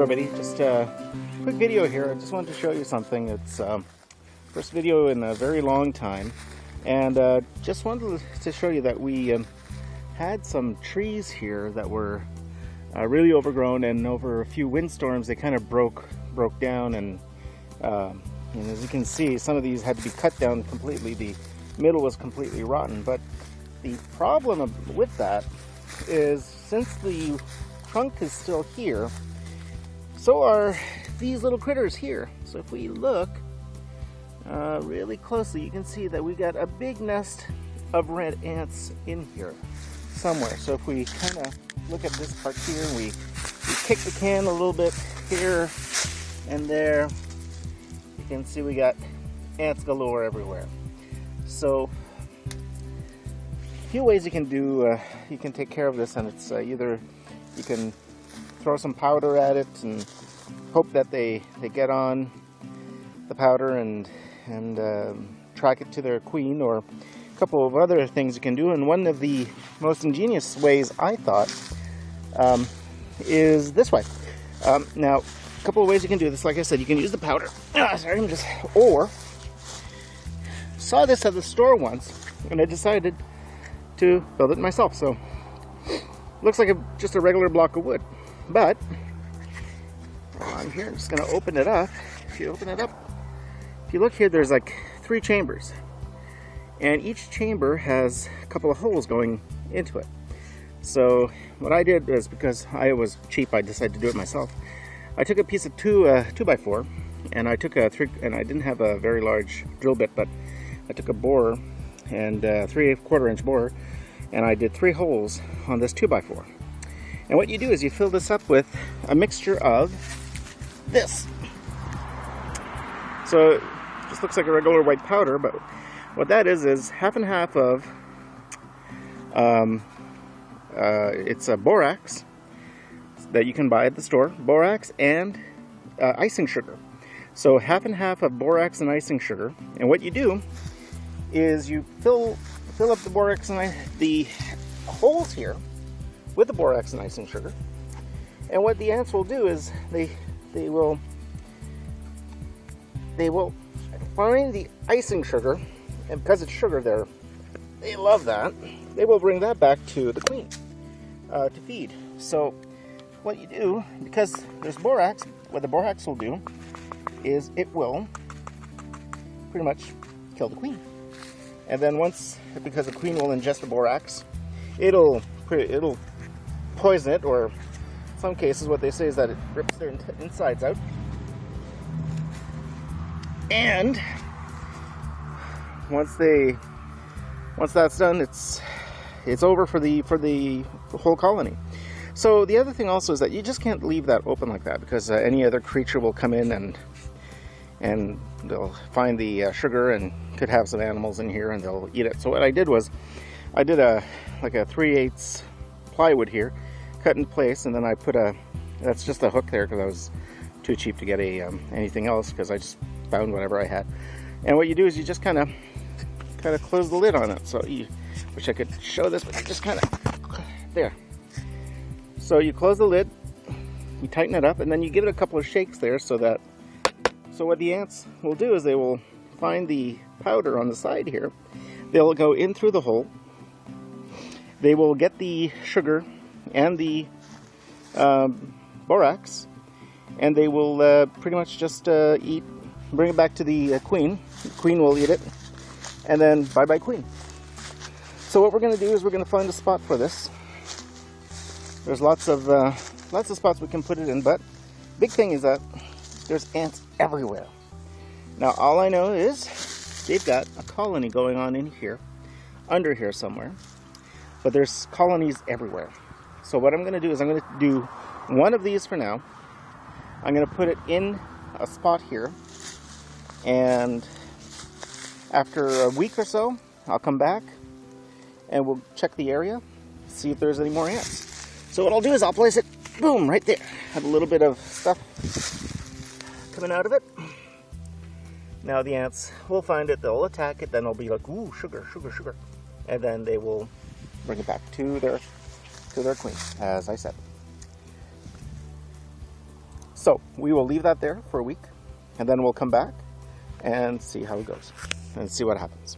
everybody, just a quick video here. I just wanted to show you something. It's first video in a very long time, and just wanted to show you that we had some trees here that were really overgrown, and over a few windstorms they kind of broke down, and as you can see, some of these had to be cut down completely. The middle was completely rotten, but the problem with that is since the trunk is still here, so are these little critters here. So if we look really closely, you can see that we got a big nest of red ants in here somewhere. So if we kind of look at this part here, we kick the can a little bit here and there, you can see we got ants galore everywhere. So a few ways you can do, you can take care of this, and it's either you can throw some powder at it and hope that they get on the powder and track it to their queen, or a couple of other things you can do. And one of the most ingenious ways, I thought, is this way. Now, a couple of ways you can do this. Like I said, you can use the powder. Or saw this at the store once, and I decided to build it myself. So looks like just a regular block of wood, but on here, I'm just going to open it up. If you open it up, if you look here, there's like 3 chambers, and each chamber has a couple of holes going into it. So what I did was, because I was cheap, I decided to do it myself. I took a piece of 2x4, and I took and I didn't have a very large drill bit, but I took a borer and 3/4 inch borer, and I did 3 holes on this 2x4. And what you do is you fill this up with a mixture of this. So it just looks like a regular white powder, but what that is half and half of it's a borax that you can buy at the store, borax and icing sugar. So half and half of borax and icing sugar. And what you do is you fill up the borax and the holes here with the borax and icing sugar. And what the ants will do is they will find the icing sugar, and because it's sugar, they love that. They will bring that back to the queen to feed. So what you do, because there's borax, what the borax will do is it will pretty much kill the queen. And then because the queen will ingest the borax, it'll poison it, or in some cases what they say is that it rips their insides out. And once that's done, it's over for the whole colony. So the other thing also is that you just can't leave that open like that, because any other creature will come in and they'll find the sugar, and could have some animals in here and they'll eat it. So what I did was I did a 3/8 plywood here, cut in place, and then I put that's just a hook there because I was too cheap to get anything else, because I just found whatever I had. And what you do is you just kind of close the lid on it. So you wish I could show this, but you just kind of there. So you close the lid, you tighten it up, and then you give it a couple of shakes there, so what the ants will do is they will find the powder on the side here. They'll go in through the hole. They will get the sugar and the borax, and they will pretty much just bring it back to the queen. The queen will eat it, and then bye-bye queen. So what we're going to do is we're going to find a spot for this. There's lots of spots we can put it in, but big thing is that there's ants everywhere. Now all I know is they've got a colony going on in here, under here somewhere, but there's colonies everywhere. So what I'm going to do is I'm going to do one of these for now. I'm going to put it in a spot here, and after a week or so I'll come back and we'll check the area, see if there's any more ants. So what I'll do is I'll place it, boom, right there. Have a little bit of stuff coming out of it. Now the ants will find it, they'll attack it, then they'll be like, ooh, sugar, sugar, sugar. And then they will bring it back to their queen, as I said. So we will leave that there for a week, and then we'll come back and see how it goes and see what happens.